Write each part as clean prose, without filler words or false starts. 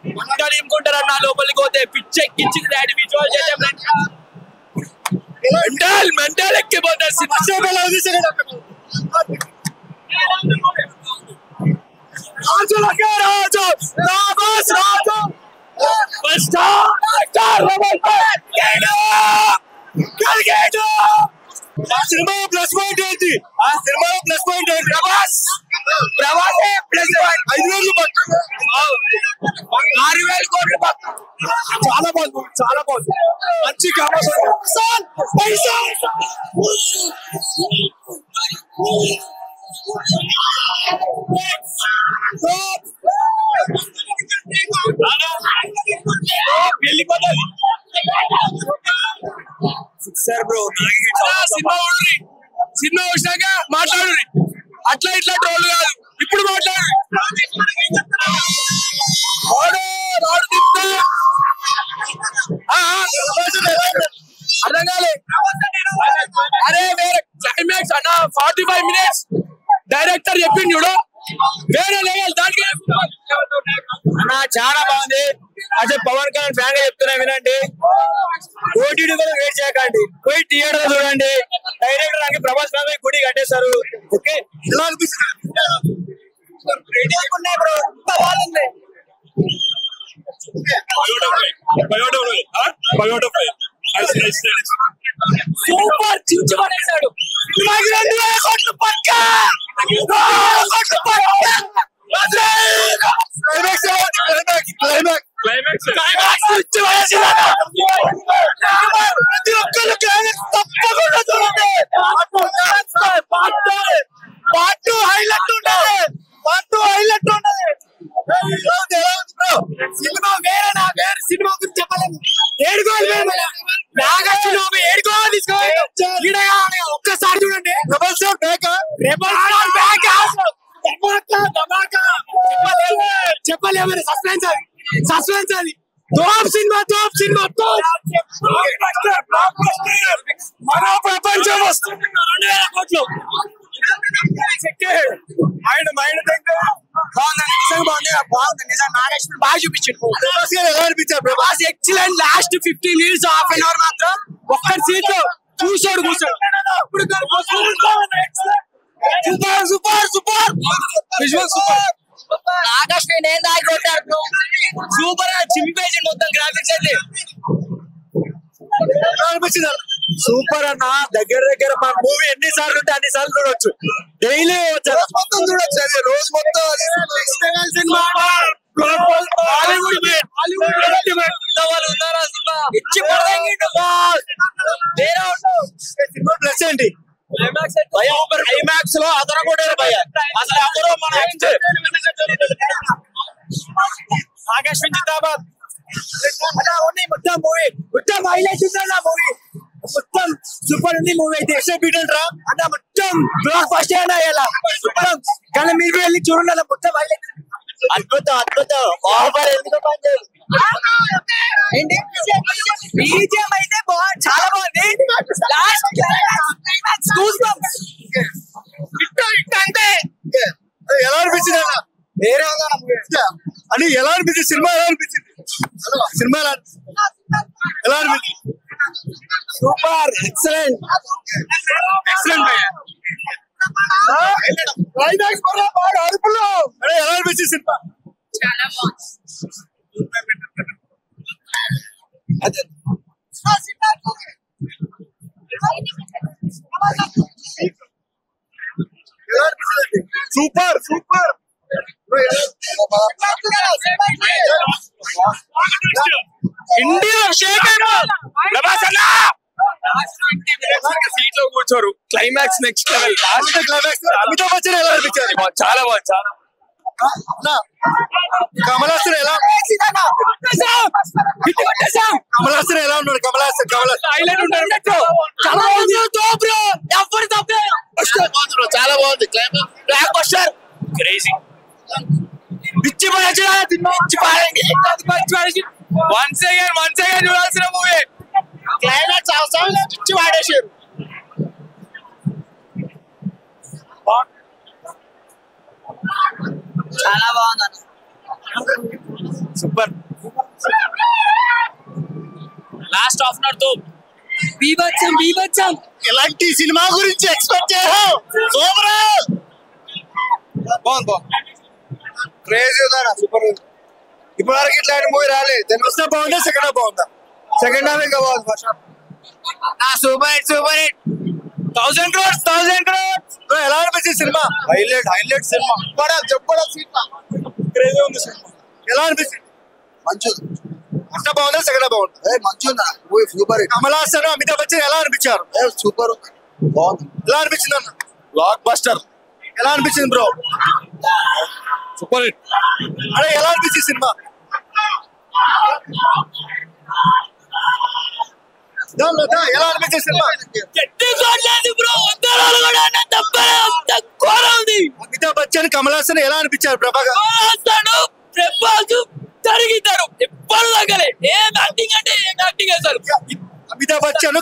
ఇంకా నింపుకుంటారు అన్న లోపలికి పోతే పిచ్చెక్కించింది డాడీ విజువల్ చేసే మెంటల్ ఎక్కిపోతారు సినిమా ప్లస్ పాయింట్ ఏంటి? ఆ సినిమా ప్లస్ పాయింట్ ఏంటి? ప్లస్ 5,000 6,000 కోట్లు చాలా బాగుంది, చాలా బాగుంది. మంచి వెళ్ళిపోతుంది సార్ బ్రో. సినిమా వచ్చాక మాట్లాడు, అట్లా ఇట్లా ట్రోల్ కాదు, ఇప్పుడు మాట్లాడు. అర్థం కాలే. అరే వేరే క్లైమాక్స్ అన్న 45 minutes డైరెక్టర్ చెప్పింది చూడు, వేరే లెవెల్. దానికి అన్న చాలా బాగుంది. అదే పవన్ కళ్యాణ్ ఫ్యాన్ గా చెప్తున్నా, వినండి. ఓటీటీ కూడా వెయిట్ చేయకండి, పోయి థియేటర్ చూడండి. డైరెక్టర్ నాకు ప్రభాస్ ఫ్యాన్ గుడి కట్టేస్తారు. ఓకే, ఎలా అనిపిస్తుంది? సూపర్ చించి పడేశాడు. సినిమా వేరే సినిమా గురించి చెప్పలేదు. ఒక్కసారి చూడండి. చెప్పలేము, సస్పెన్స్ అది. టాప్ సినిమా మన ప్రపంచం వస్తుంది. 2,000 కోట్లు బాగుంది. నిజంగా నాగేశ్వరి బాగా చూపించాడు. ఎలా అనిపించారు? Prabhas excellent. Last 15 minutes half an hour మాత్రం ఒక్కటి సీట్ కూర్చోడు. Super visual super. నాగేశ్వరి నేను దాగి కొట్టాడు. సూపర్ గా చింపేసి మొత్తం గ్రాఫిక్స్ అయితే సూపర్ అన్న. దగ్గర మన మూవీ ఎన్ని సార్లు ఉంటే అన్ని సార్లు చూడొచ్చు. డైలీ మొత్తం చూడొచ్చు. అది రోజు మొత్తం సినిమా సినిమా ప్లస్ ఏంటి? ఐమాక్స్ లో అతను కూడా అసలు అతను మన నాగేశ్వరి జిందాబాద్. మొత్తం మూవీ మొత్తం హైలైట్ ఉందన్న. మూవీ మొత్తం సూపర్ ఉంది. మూవీ అయితే ఎక్సైట్ రా అన్న. మొత్తం బ్లాక్ ఫస్ట్ అయ్యేలా మొత్తం. కానీ మీరు వెళ్ళి చూడండి అన్న, మొత్తం హైలైట్. అద్భుతం. బాహుబలి ఎందుకు పనిచేయదు బీజిఎం అయితే చాలా బాగుంది. అంటే ఎలా అనిపించింది అన్న? వేరే అని ఎలా అనిపించింది? సినిమా ఎలా అనిపించింది? సినిమా ఎలా అనిపించింది? Super excellent. అడుపులో ఎలా అనిపించింది సినిమా? చాలా బాగుంది. సూపర్ ఇండియా సీట్ లో కూర్చోరు. Climax next level. Amitabh Bachchan ఎలా అనిపించారు? చాలా బాగుంది. కమల్ హాసన్ ఎలా ఉన్నాడు? కమల్ హాసన్ హైలైట్ ఉంటారు. చాలా బాగుంది. Blockbuster crazy. పిచ్చి వన్స్ అగైన్ చూడాల్సిన మూవీ. క్లైమాక్స్ అవసరం పిచ్చి వాడేసారు. చాలా బాగుంది. Super. Last half an hour తో బీభత్సం. ఇలాంటి సినిమా గురించి ఎక్స్పెక్ట్ చేసాం. సూపర్. బాగుంది. క్రేజీ ఉందా? సూపర్. ఇప్పుడు వరకు ఇట్లాంటి మూవీ రాలేదు. ఫస్ట్ హాఫ్ బాగుందా? సెకండ్ హాఫ్ బాగుందా? సెకండ్ హాఫ్ ఇంకా బాగుంది. First half super hit. 1000 crores. ఎలా అనిపించింది సినిమా? Highlight cinema. చెప్పడం సినిమా క్రేజీ ఉంది. సినిమా ఎలా అనిపించింది? మంచిది. ఫస్ట్ హాఫ్ బాగుందా? సెకండ్ హాఫ్ బాగుంది. మంచిగా సూపర్. కమల్ హాసన్, అమితాబ్ బచ్చన్ ఎలా అనిపించారు? సూపర్. బాగుంది. ఎలా అనిపించింది అన్న? Block buster. ఎలా అనిపించింది బ్రో? Super hit. అరే ఎలా అనిపించింది సినిమా? ఎలా అనిపించింది సినిమా? అమితాబ్ బచ్చన్, కమల్ హాసన్ ఎలా అనిపించారు? ప్రభాస్ జరిగితారు ఎప్పుడు తగ్గలే. ఏం యాక్టింగ్ అంటే ఏం యాక్టింగ్ అసలు. అమితాబ్ బచ్చన్,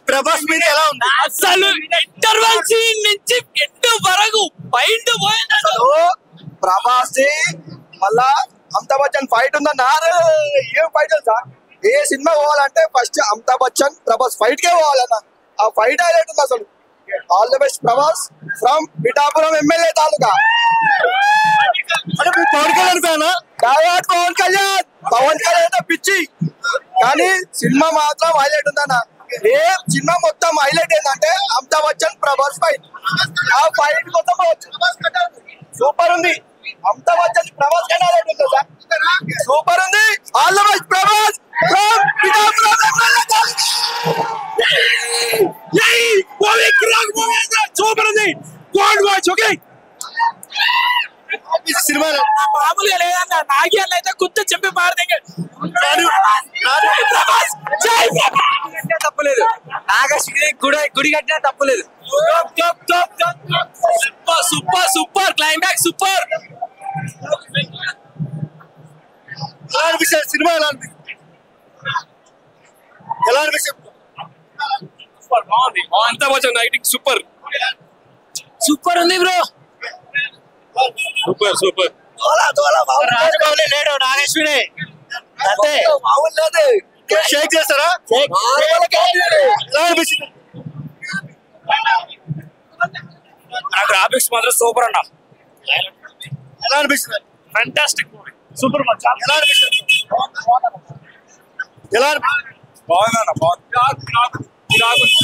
ప్రభాస్ మీద ఎలా ఉంది? అసలు ఇంటర్వెల్ సీన్ నుంచి ఎండు వరకు మైండ్ పోయింది అసలు. ప్రభాస్ మళ్ళా అమితాబ్ బచ్చన్ ఫైట్ ఉందన్న. ఏం ఫైట్ తెలుసా? ఏ సినిమా పోవాలంటే ఫస్ట్ అమితాబ్ బచ్చన్ ప్రభాస్ ఫైట్ కే పోవాలన్న. ఆ ఫైట్ హైలైట్ ఉంది అసలు. All the best Prabhas from Pithapuram MLA తాలూకా. పవన్ కళ్యాణ్ ఫ్యానా? పవన్ కళ్యాణ్ పిచ్చి. కానీ సినిమా మాత్రం హైలైట్ ఉందన్న. ఏ సినిమా మొత్తం హైలైట్ ఏంటంటే అమితాబ్ బచ్చన్ ప్రభాస్ ఫైట్. ఆ ఫైట్ మొత్తం సూపర్ ఉంది. అమితాబ్ బచ్చన్ ప్రభాస్ కన్నా హైలైట్ ఉంది సార్. సూపర్ ఉంది. All the best Prabhas from Pithapuram MLA తాలూకా. సూపర్ ఉంది. Gold watch. ఓకే సినిమా మామూలుగా లేదన్న. నాగ్యాలు అయితే గుర్తు చెప్పి పారదే తప్పలేదు. నాగశ్రీ గుడి కట్టినా తప్పలేదు. Super climax super. ఎలా అనిపిస్తుంది సినిమా? ఎలా అనిపిస్తుంది? బాగుంది. అంతా వచ్చా యాక్టింగ్ సూపర్ ఉంది బ్రో. సూపర్. రాజమౌళి లేడు, నాగేశ్వరి అంతే. షేక్ చేస్తారా? ఎలా అనిపిస్తుంది? గ్రాఫిక్స్ మాత్రం సూపర్ అన్న. ఎలా అనిపిస్తుంది? Fantastic movie. Super much. ఎలా అనిపిస్తుంది? ఎలా బాగుందన్న.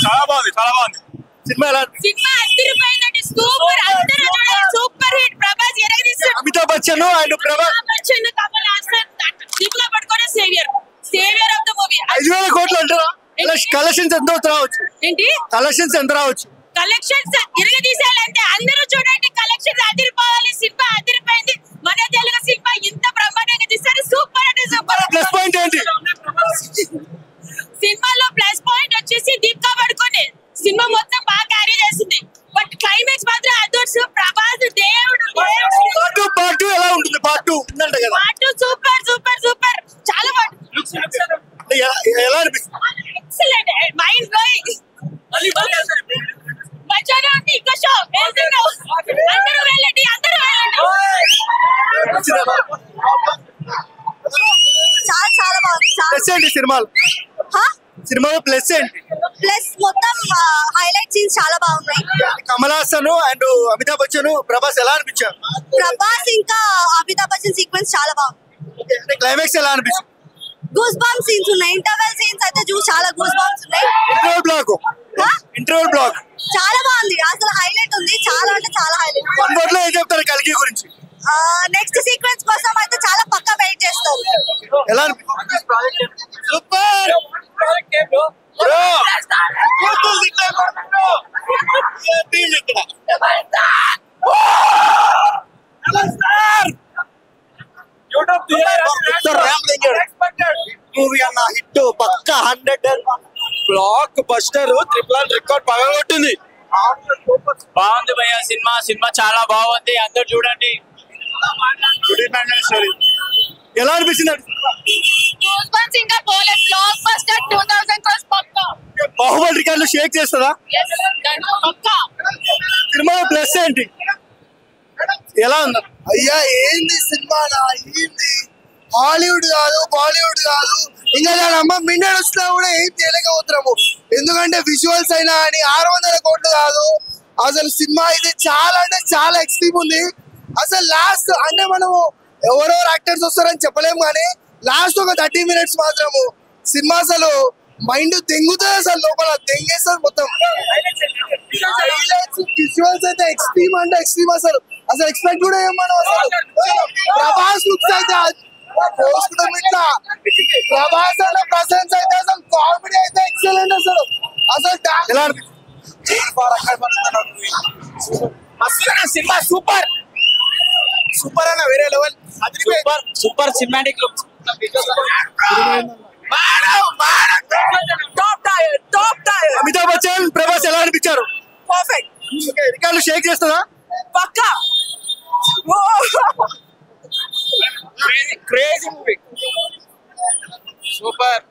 చాలా బాగుంది సినిమా. ఎలా సినిమా అదిరిపోయిందండి. సూపర్. అందరూ సూపర్ హిట్. ప్రభాస్ ఎరగదీశాడు. అమితాబ్ బచ్చన్ అండ్ ప్రభాస్. బచ్చన్, కమల్ హాసన్ దిగులో పట్టుకొని సేవియర్ ఆఫ్ ద మూవీ. 5,000 కోట్లు అంటారా? కలెక్షన్స్ ఎంత రావచ్చు? ఏంటి కలెక్షన్స్ ఎంత రావచ్చు? కలెక్షన్స్ ఎరగదీశాలంటే అందరూ చూడండి. కలెక్షన్స్ అదిరిపోవాలి. సినిమా అదిరిపోయింది. మన తెలుగు సినిమా ఇంత బ్రహ్మాండంగా తీశారు. సూపర్ అంటే సూపర్. ప్లస్ పాయింట్ ఏంటి సినిమాలో? ప్లస్ పాయింట్ వచ్చేసి దీపికా పడుకొని సినిమా మొత్తం బాగా క్యారీ చేసింది. బట్ క్లైమాక్స్ మాత్రం అదర్స్. ప్రభాస్ దేవుడు. పార్ట్ 2 ఎలా ఉంటుంది? పార్ట్ 2 ఉందంట కదా. Part 2 super. చాలా ఎలా అనిపిస్తుంది? ఎక్సలెంట్. Mind blowing. మధ్యాహ్నం ఉంది ఇంకో షో. అందరూ వెళ్ళండి. చాలా బాగుంది. ప్లస్ ఏంటి సినిమాలో? ప్లస్ ఏంటి? ప్లస్ మొత్తం హైలైట్ సీన్స్ చాలా బాగున్నాయి. కమల్ హాసన్ అండ్ అమితాబ్ బచ్చన్, ప్రభాస్ ఎలా అనిపించారు? ప్రభాస్ ఇంకా అమితాబ్ బచ్చన్ సీక్వెన్స్ చాలా బాగుంది. క్లైమాక్స్ ఎలా అనిపించింది? గూస్ బంప్ సీన్స్ ఉన్నాయి. ఇంటర్వెల్ సీన్స్ అయితే చూసి చాలా గూస్ బంప్స్ ఉన్నాయి. ఇంటర్వెల్ బ్లాక్ చాలా బాగుంది. అసలు హైలైట్ ఉంది. చాలా అంటే చాలా హైలైట్. వన్ వర్డ్ లో ఏం చెప్తారు కల్కి గురించి? నెక్స్ట్ సీక్వెన్స్ కోసం అయితే చాలా పక్కా వెయిట్ చేస్తారు. ఎలా సూపర్ మూవీ అన్న. హిట్ పక్కా 100. Blockbuster. ట్రిపుల్ రికార్డ్ పగలగొట్టింది. బాగుంది భయ్యా. సినిమా చాలా బాగుంది. అందరు చూడండి. ఎలా అనిపించింది? ఇంకా పోలే. బ్లాక్ బస్టర్ 2000 crores పక్కా. బాహుబలి రికార్డులు షేక్ చేస్తుందా? పక్కా. సినిమా ప్లస్ ఏంటి? ఎలా ఉంది? అయ్యా ఏంది సినిమా? ఏంది హాలీవుడ్ కాదు, బాలీవుడ్ కాదు, ఇంకా దాని అమ్మ మిన్నెడ్ వచ్చినా కూడా ఏం చేయలేకపోతున్నాము. ఎందుకంటే విజువల్స్ అయినా అని 600 కోట్లు కాదు. అసలు సినిమా అయితే చాలా అంటే చాలా ఎక్స్ట్రీమ్ ఉంది. అసలు లాస్ట్ అంటే మనము ఎవరెవరు యాక్టర్స్ వస్తారని చెప్పలేము, కానీ లాస్ట్ ఒక 30 minutes మాత్రము సినిమా అసలు మైండ్ తెంగుతుంది. అసలు లోపల తెంగేస్తుంది మొత్తం. విజువల్స్ అయితే ఎక్స్ట్రీమ్ అంటే ఎక్స్ట్రీమ్. అసలు ఎక్స్పెక్ట్ కూడా ఏమన్నా అసలు ప్రభాస్ లుక్స్ అయితే ప్రభాస్ అన్న ప్రసెన్స్ అయితే అసలు కామెడీ అయితే ఎక్సలెంట్. అసలు సినిమా సూపర్ సూపర్ అన్న, వేరే level. Super cinematic look. Amitabh Bachchan, Prabhas ఎలా అనిపించారు? పర్ఫెక్ట్. రికార్డులు షేక్ చేస్తుందా? పక్కా. Crazy movie. సూపర్.